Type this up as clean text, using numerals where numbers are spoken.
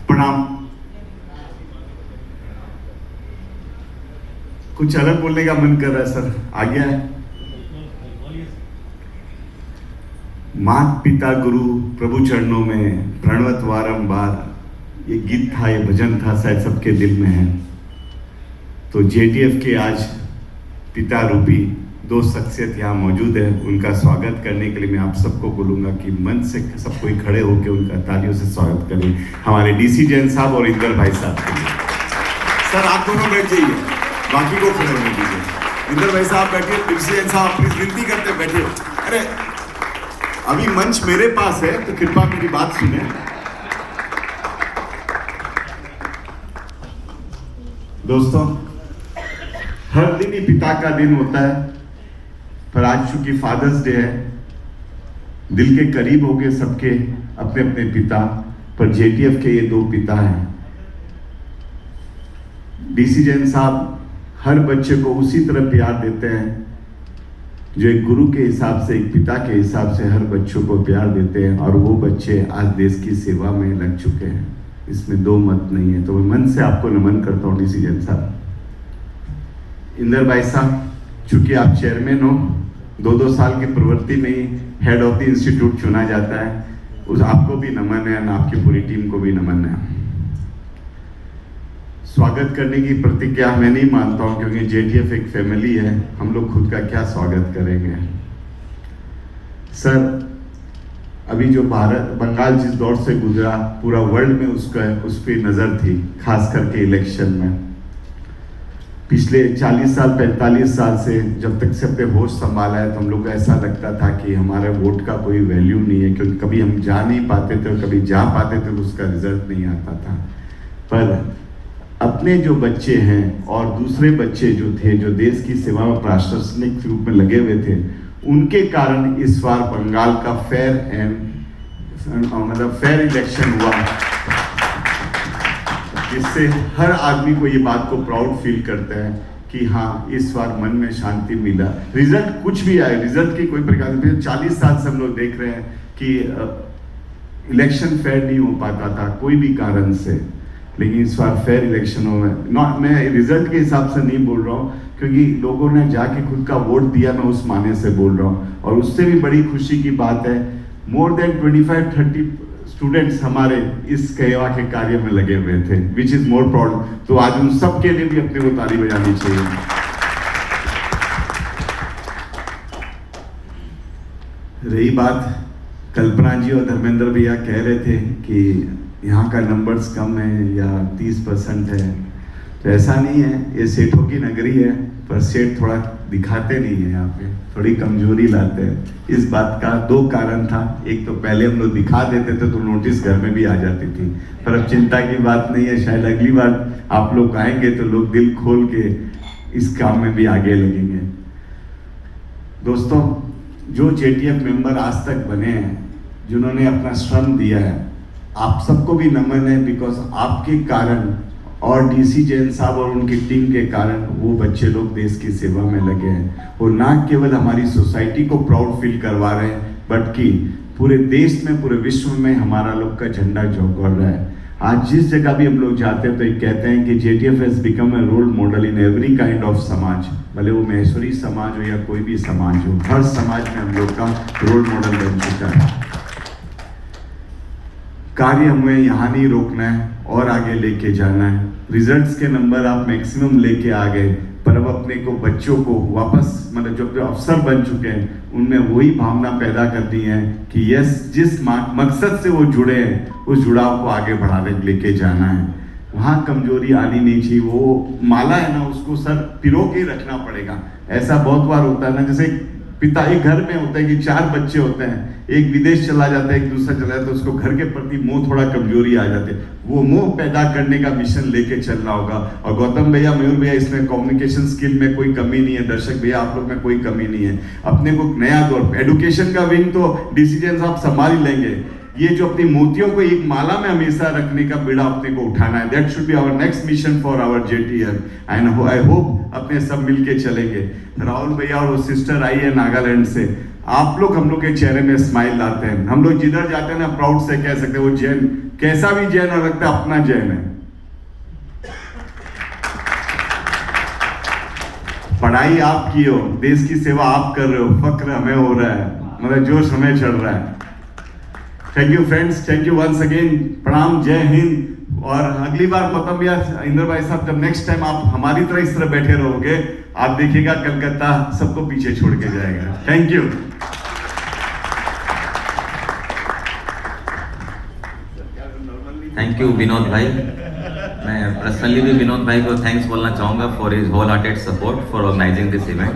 प्रणाम। कुछ अलग बोलने का मन कर रहा है सर, आ गया है। मात पिता गुरु प्रभु चरणों में प्रणवत वारंबार, ये गीत था, ये भजन था, शायद सबके दिल में है। तो जेटीएफ के आज पिता रूपी दो शख्सियत यहाँ मौजूद है, उनका स्वागत करने के लिए मैं आप सबको बोलूँगा कि मन से सब कोई खड़े होकर उनका तालियों से स्वागत करें, हमारे डीसी जैन साहब और इंदर भाई साहब के लिए। सर आप दोनों बैठ जाइए, बाकी को खड़े होने दीजिए। इंदर भाई साहब बैठिए, डीसी जैन साहब प्लीज विनती करते हैं बैठिए। अरे अभी मंच मेरे पास है तो कृपया मेरी बात सुने। दोस्तों, हर दिन ही पिता का दिन होता है, पर आज चूंकि फादर्स डे है, दिल के करीब हो गए सबके अपने अपने पिता, पर जेटीएफ के ये दो पिता हैं। डीसी जैन साहब हर बच्चे को उसी तरह प्यार देते हैं जो एक गुरु के हिसाब से, एक पिता के हिसाब से हर बच्चों को प्यार देते हैं, और वो बच्चे आज देश की सेवा में लग चुके हैं, इसमें दो मत नहीं है। तो मैं मन से आपको नमन करता हूँ डीसी जैन साहब। इंदर भाई साहब, चूंकि आप चेयरमैन हो, 2-2 साल की प्रवृत्ति में ही हेड ऑफ द इंस्टीट्यूट चुना जाता है, उस आपको भी नमन है, आपकी पूरी टीम को भी नमन है। स्वागत करने की प्रतिज्ञा मैं नहीं मानता हूं, क्योंकि जेटीएफ एक फैमिली है, हम लोग खुद का क्या स्वागत करेंगे। सर, अभी जो बंगाल जिस दौर से गुजरा, पूरा वर्ल्ड में उस पर नजर थी, खास करके इलेक्शन में। पिछले 40 साल 45 साल से जब तक से अपने होश संभाला है, तो हम लोग को ऐसा लगता था कि हमारे वोट का कोई वैल्यू नहीं है, क्योंकि कभी हम जा नहीं पाते थे और कभी जा पाते थे तो उसका रिजल्ट नहीं आता था। पर अपने जो बच्चे हैं और दूसरे बच्चे जो थे, जो देश की सेवा में प्रशासनिक रूप में लगे हुए थे, उनके कारण इस बार बंगाल का फेयर इलेक्शन हुआ, जिससे हर आदमी को ये बात को प्राउड फील करते हैं कि हाँ, इस बार मन में शांति मिला। रिजल्ट कुछ भी आए, रिजल्ट की कोई प्रकार से 40 साल से हम लोग देख रहे हैं कि इलेक्शन फेयर नहीं हो पाता था कोई भी कारण से, लेकिन इस बार फेयर इलेक्शन हो गए। मैं रिजल्ट के हिसाब से नहीं बोल रहा हूँ, क्योंकि लोगों ने जाके खुद का वोट दिया, मैं उस माने से बोल रहा हूँ। और उससे भी बड़ी खुशी की बात है, मोर देन 25-30 स्टूडेंट्स हमारे इस सेवा के कार्य में लगे हुए थे, विच इज मोर प्राउड। तो आज उन सब के लिए भी अपने को ताली बजानी चाहिए। रही बात, कल्पना जी और धर्मेंद्र भैया कह रहे थे कि यहाँ का नंबर्स कम है या 30% है, तो ऐसा नहीं है। ये सेठों की नगरी है, पर सेठ थोड़ा दिखाते नहीं है, यहाँ पे थोड़ी कमजोरी लाते हैं। इस बात का 2 कारण था। एक तो पहले हम लोग दिखा देते थे तो नोटिस घर में भी आ जाती थी, पर अब चिंता की बात नहीं है। शायद अगली बार आप लोग आएंगे तो लोग दिल खोल के इस काम में भी आगे लगेंगे। दोस्तों, जो जेटीएफ मेंबर आज तक बने हैं, जिन्होंने अपना श्रम दिया है, आप सबको भी नमन है, बिकॉज आपके कारण और डीसी जैन साहब और उनकी टीम के कारण वो बच्चे लोग देश की सेवा में लगे हैं। और ना केवल हमारी सोसाइटी को प्राउड फील करवा रहे हैं, बट कि पूरे देश में, पूरे विश्व में हमारा लोग का झंडा झोंक रहा है। आज जिस जगह भी हम लोग जाते हैं तो एक कहते हैं कि JTF has become a role model in every kind of समाज, भले वो महेश्वरी समाज हो या कोई भी समाज हो, हर समाज में हम लोग का रोल मॉडल बन चुका है। कार्य हमें यहाँ नहीं रोकना है और आगे लेके जाना है। रिजल्ट्स के नंबर आप मैक्सिमम लेके आ गए, पर अब अपने को बच्चों को वापस, मतलब जो अफसर बन चुके हैं, उनमें वही भावना पैदा करनी है कि यस, जिस मकसद से वो जुड़े हैं, उस जुड़ाव को आगे बढ़ाने लेके जाना है। वहाँ कमजोरी आनी नहीं चाहिए। वो माला है ना, उसको सर पिरो के रखना पड़ेगा। ऐसा बहुत बार होता है ना, जैसे पिता, एक घर में होता है कि 4 बच्चे होते हैं, एक विदेश चला जाता है, एक दूसरा चला जाता है, तो उसको घर के प्रति मोह, थोड़ा कमजोरी आ जाती है। वो मोह पैदा करने का मिशन लेके चलना होगा। और गौतम भैया, मयूर भैया, इसमें कम्युनिकेशन स्किल में कोई कमी नहीं है। दर्शक भैया, आप लोग में कोई कमी नहीं है। अपने को नया दौर, एडुकेशन का विंग तो डीसी जैन साहब संभाल ही लेंगे। ये जो अपनी मोतियों को एक माला में हमेशा रखने का बीड़ा अपने को उठाना है. That should be our next mission for our JTF. And I hope अपने सब मिलके चलेंगे. राहुल भैया और वो सिस्टर आई है नागालैंड से, आप लोग हम लोग के चेहरे में स्माइल लाते हैं. हम लोग जिधर जाते हैं ना प्राउड से कह सकते हैं वो जैन, कैसा भी जैन हो लगता है अपना जैन है. पढ़ाई आप की हो, देश की सेवा आप कर रहे हो, फक्र हमें हो रहा है, मतलब जोश हमें चढ़ रहा है. Thank you friends, thank you once again. प्रणाम, जय हिंद. और अगली बार गौतम भैया, इंद्र भाई साहब, जब नेक्स्ट टाइम आप हमारी तरह इस तरह बैठे रहोगे, आप देखिएगा कलकत्ता सबको पीछे छोड़ के जाएगा. Thank you. Thank you Vinod भाई. मैं पर्सनली भी विनोद भाई को थैंक्स बोलना चाहूँगा for his wholehearted support for organising this event.